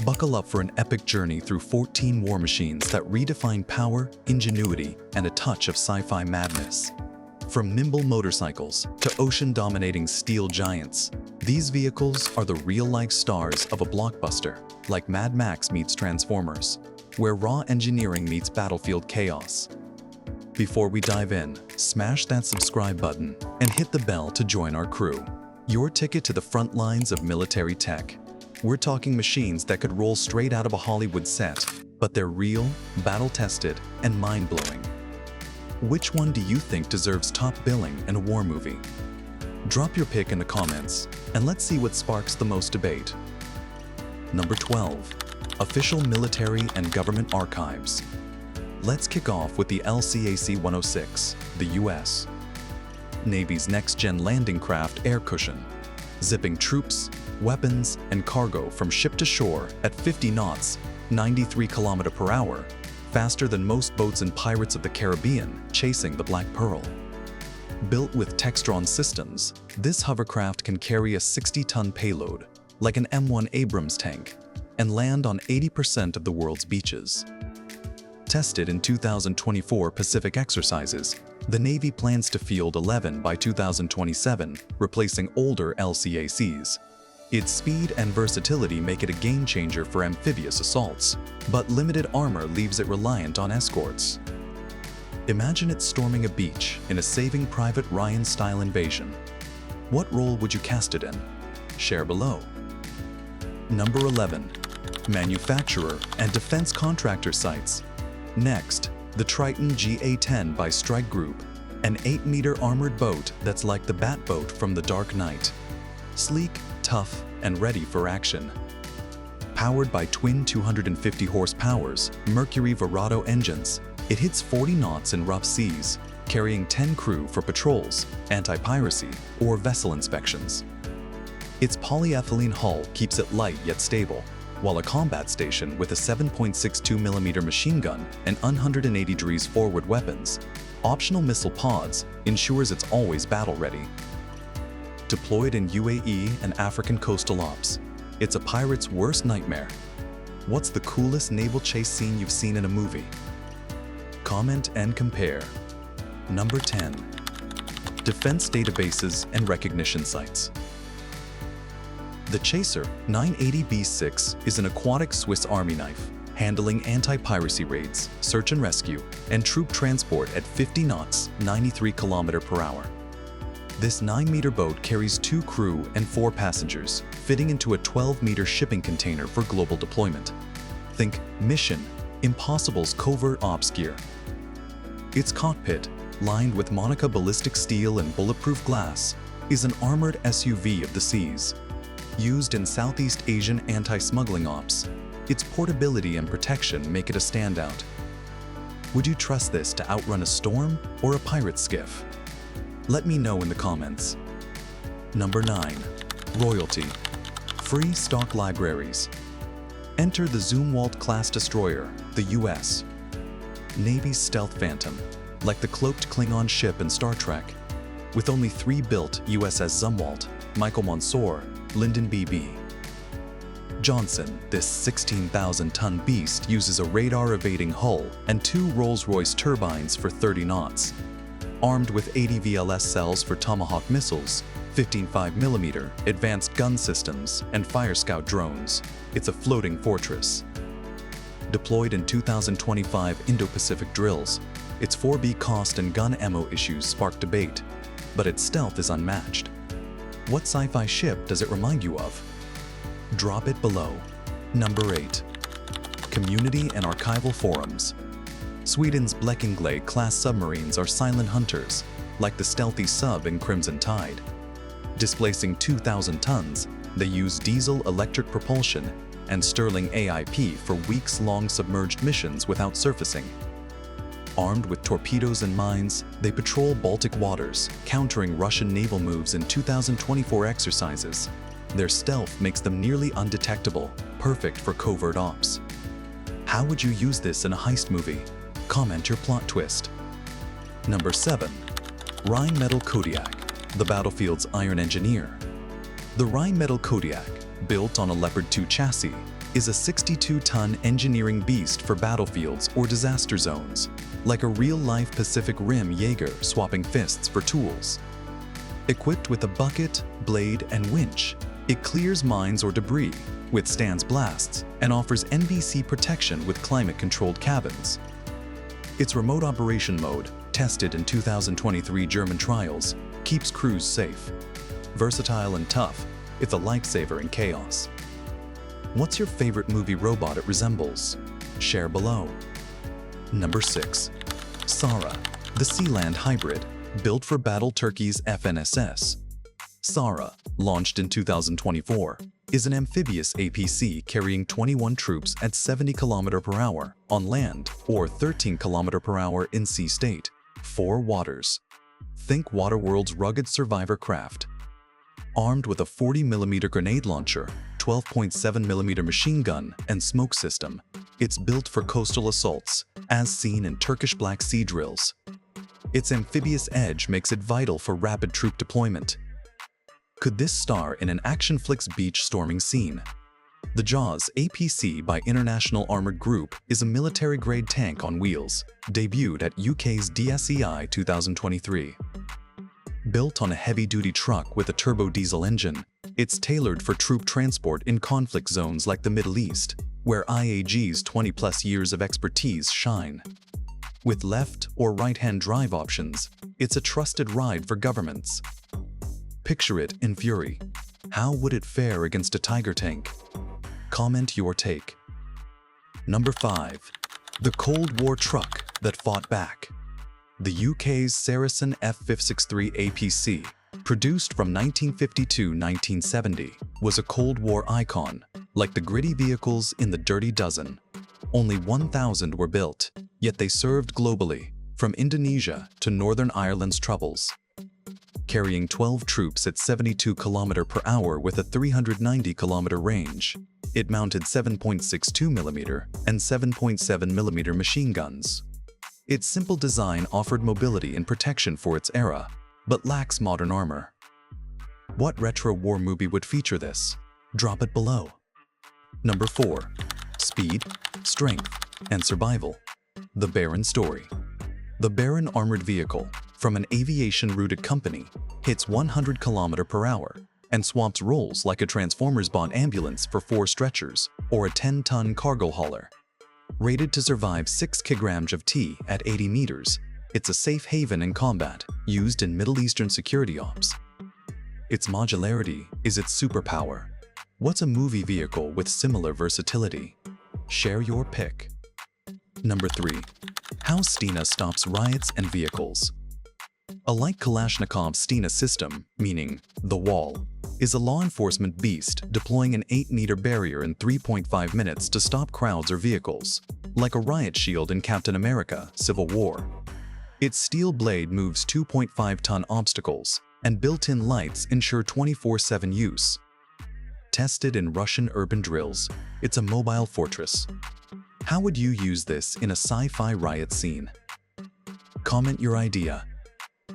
Buckle up for an epic journey through 14 war machines that redefine power, ingenuity, and a touch of sci-fi madness. From nimble motorcycles to ocean-dominating steel giants, these vehicles are the real-life stars of a blockbuster, like Mad Max meets Transformers, where raw engineering meets battlefield chaos. Before we dive in, smash that subscribe button and hit the bell to join our crew. Your ticket to the front lines of military tech. We're talking machines that could roll straight out of a Hollywood set, but they're real, battle-tested, and mind-blowing. Which one do you think deserves top billing in a war movie? Drop your pick in the comments, and let's see what sparks the most debate. Number 12. Official Military and Government Archives. Let's kick off with the LCAC 106, the US. Navy's next-gen landing craft air cushion, zipping troops, weapons, and cargo from ship to shore at 50 knots, 93 km/h, faster than most boats in Pirates of the Caribbean chasing the Black Pearl. Built with Textron systems, this hovercraft can carry a 60-ton payload, like an M1 Abrams tank, and land on 80% of the world's beaches. Tested in 2024 Pacific exercises, the Navy plans to field 11 by 2027, replacing older LCACs. Its speed and versatility make it a game-changer for amphibious assaults, but limited armor leaves it reliant on escorts. Imagine it storming a beach in a Saving Private Ryan-style invasion. What role would you cast it in? Share below. Number 11. Manufacturer and defense contractor sites. Next, the Triton GA-10 by Strike Group, an 8-meter armored boat that's like the Bat-boat from The Dark Knight. Sleek, tough, and ready for action. Powered by twin 250 horsepowers Mercury Verado engines, it hits 40 knots in rough seas, carrying 10 crew for patrols, anti-piracy, or vessel inspections. Its polyethylene hull keeps it light yet stable, while a combat station with a 7.62mm machine gun and 180 degrees forward weapons, optional missile pods, ensures it's always battle-ready. Deployed in UAE and African coastal ops, it's a pirate's worst nightmare. What's the coolest naval chase scene you've seen in a movie? Comment and compare. Number 10. Defense databases and recognition sites. The Chaser 980B6 is an aquatic Swiss Army knife, handling anti-piracy raids, search and rescue, and troop transport at 50 knots, 93 km/h. This 9-meter boat carries 2 crew and 4 passengers, fitting into a 12-meter shipping container for global deployment. Think Mission Impossible's covert ops gear. Its cockpit, lined with Monica ballistic steel and bulletproof glass, is an armored SUV of the seas. Used in Southeast Asian anti-smuggling ops, its portability and protection make it a standout. Would you trust this to outrun a storm or a pirate skiff? Let me know in the comments. Number 9. Royalty. Free stock libraries. Enter the Zumwalt-class destroyer, the US. Navy's stealth phantom, like the cloaked Klingon ship in Star Trek. With only 3 built USS Zumwalt, Michael Monsor, Lyndon B.B. Johnson, this 16,000-ton beast uses a radar-evading hull and 2 Rolls-Royce turbines for 30 knots. Armed with 80 VLS cells for Tomahawk missiles, 15.5mm advanced gun systems, and Fire Scout drones, it's a floating fortress. Deployed in 2025 Indo-Pacific drills, its 4B cost and gun ammo issues spark debate, but its stealth is unmatched. What sci-fi ship does it remind you of? Drop it below. Number 8. Community and archival forums. Sweden's Blekinge-class submarines are silent hunters, like the stealthy sub in Crimson Tide. Displacing 2,000 tons, they use diesel-electric propulsion and Sterling AIP for weeks-long submerged missions without surfacing. Armed with torpedoes and mines, they patrol Baltic waters, countering Russian naval moves in 2024 exercises. Their stealth makes them nearly undetectable, perfect for covert ops. How would you use this in a heist movie? Comment your plot twist. Number 7. Rheinmetall Kodiak, the battlefield's iron engineer. The Rheinmetall Kodiak, built on a Leopard 2 chassis, is a 62-ton engineering beast for battlefields or disaster zones, like a real-life Pacific Rim Jaeger swapping fists for tools. Equipped with a bucket, blade, and winch, it clears mines or debris, withstands blasts, and offers NBC protection with climate-controlled cabins. Its remote operation mode, tested in 2023 German trials, keeps crews safe. Versatile and tough, it's a lifesaver in chaos. What's your favorite movie robot it resembles? Share below. Number 6. Sara, the Sealand hybrid, built for Battle Turkey's FNSS. Sara, launched in 2024, is an amphibious APC carrying 21 troops at 70 km/h on land or 13 km/h in sea state, 4 waters. Think Waterworld's rugged survivor craft. Armed with a 40mm grenade launcher, 12.7mm machine gun, and smoke system, it's built for coastal assaults, as seen in Turkish Black Sea drills. Its amphibious edge makes it vital for rapid troop deployment. Could this star in an action flick's beach storming scene? The Jaws APC by International Armored Group is a military-grade tank on wheels, debuted at UK's DSEI 2023. Built on a heavy-duty truck with a turbo diesel engine, it's tailored for troop transport in conflict zones like the Middle East, where IAG's 20-plus years of expertise shine. With left or right-hand drive options, it's a trusted ride for governments. Picture it in fury. How would it fare against a Tiger tank? Comment your take. Number 5. The Cold War truck that fought back. The UK's Saracen F563 APC, produced from 1952-1970, was a Cold War icon, like the gritty vehicles in the Dirty Dozen. Only 1,000 were built, yet they served globally, from Indonesia to Northern Ireland's Troubles. Carrying 12 troops at 72 km/h with a 390 km range, it mounted 7.62mm and 7.7mm machine guns. Its simple design offered mobility and protection for its era, but lacks modern armor. What retro war movie would feature this? Drop it below. Number 4. Speed, Strength, and Survival. The Baran story. The Baran armored vehicle, from an aviation-rooted company, hits 100 km/h and swaps roles like a Transformers-bought ambulance for 4 stretchers or a 10-ton cargo hauler. Rated to survive 6 kg of T at 80 meters, it's a safe haven in combat, used in Middle Eastern security ops. Its modularity is its superpower. What's a movie vehicle with similar versatility? Share your pick. Number 3. How Stena stops riots and vehicles. A light Kalashnikov Stena system, meaning the wall, is a law enforcement beast deploying an 8-meter barrier in 3.5 minutes to stop crowds or vehicles, like a riot shield in Captain America: Civil War. Its steel blade moves 2.5-ton obstacles, and built-in lights ensure 24/7 use. Tested in Russian urban drills, it's a mobile fortress. How would you use this in a sci-fi riot scene? Comment your idea.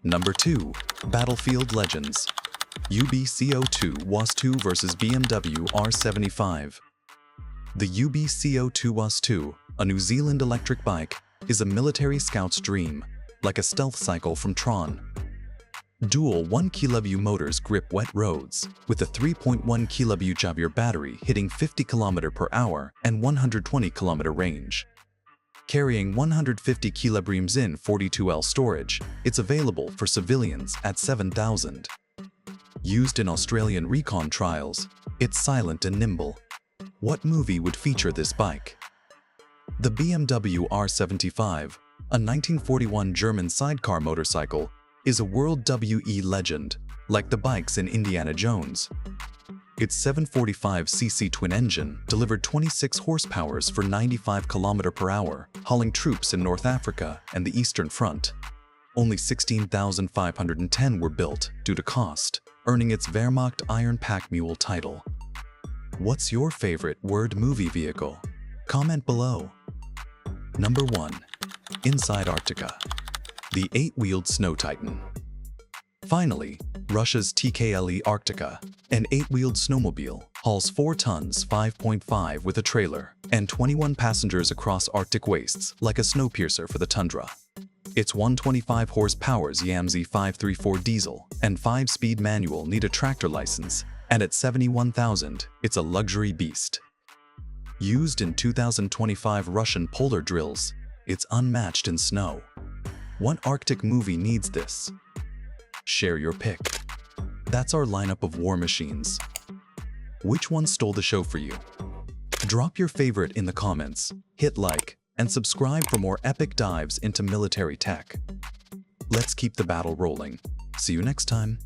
Number 2. Battlefield Legends. UBCO2 WAS-2 vs BMW R75. The UBCO2 WAS-2, a New Zealand electric bike, is a military scout's dream, like a stealth cycle from Tron. Dual 1 kW motors grip wet roads, with a 3.1 kW Javier battery hitting 50 km/h and 120 km range. Carrying 150 kilograms in 42L storage, it's available for civilians at 7,000. Used in Australian Recon trials, it's silent and nimble. What movie would feature this bike? The BMW R75, a 1941 German sidecar motorcycle, is a World WE legend, like the bikes in Indiana Jones. Its 745cc twin engine delivered 26 horsepower for 95 km/h, hauling troops in North Africa and the Eastern Front. Only 16,510 were built due to cost, earning its Wehrmacht Iron Pack Mule title. What's your favorite word movie vehicle? Comment below. Number 1. Inside Arctica. The 8-wheeled Snow Titan. Finally, Russia's TKLE Arctica, an 8-wheeled snowmobile, hauls 4 tons 5.5 with a trailer and 21 passengers across Arctic wastes like a snowpiercer for the tundra. Its 125 horsepower's YAMZ 534 diesel and 5-speed manual need a tractor license, and at $71,000, it's a luxury beast. Used in 2025 Russian polar drills, it's unmatched in snow. What Arctic movie needs this? Share your pick. That's our lineup of war machines. Which one stole the show for you? Drop your favorite in the comments, hit like, and subscribe for more epic dives into military tech. Let's keep the battle rolling. See you next time.